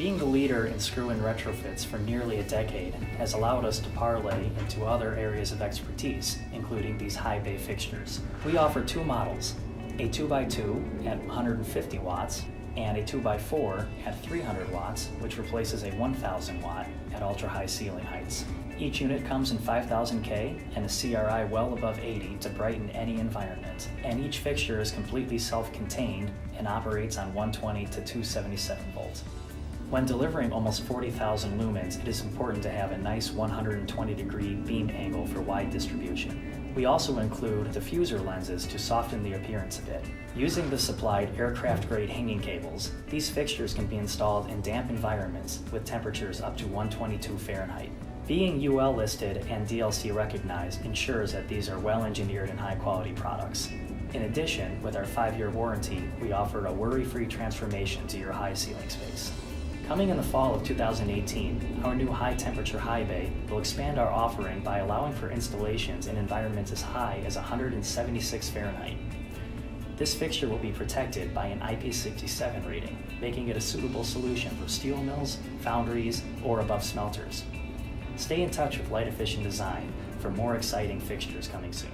Being the leader in screw-in retrofits for nearly a decade has allowed us to parlay into other areas of expertise, including these high bay fixtures. We offer two models, a 2x2 at 150 watts and a 2x4 at 300 watts, which replaces a 1000 watt at ultra-high ceiling heights. Each unit comes in 5000K and a CRI well above 80 to brighten any environment, and each fixture is completely self-contained and operates on 120 to 277 volts. When delivering almost 40,000 lumens, it is important to have a nice 120-degree beam angle for wide distribution. We also include diffuser lenses to soften the appearance a bit. Using the supplied aircraft-grade hanging cables, these fixtures can be installed in damp environments with temperatures up to 122 Fahrenheit. Being UL listed and DLC recognized ensures that these are well-engineered and high-quality products. In addition, with our 5-year warranty, we offer a worry-free transformation to your high ceiling space. Coming in the fall of 2018, our new high-temperature high bay will expand our offering by allowing for installations in environments as high as 176 Fahrenheit. This fixture will be protected by an IP67 rating, making it a suitable solution for steel mills, foundries, or above smelters. Stay in touch with Light Efficient Design for more exciting fixtures coming soon.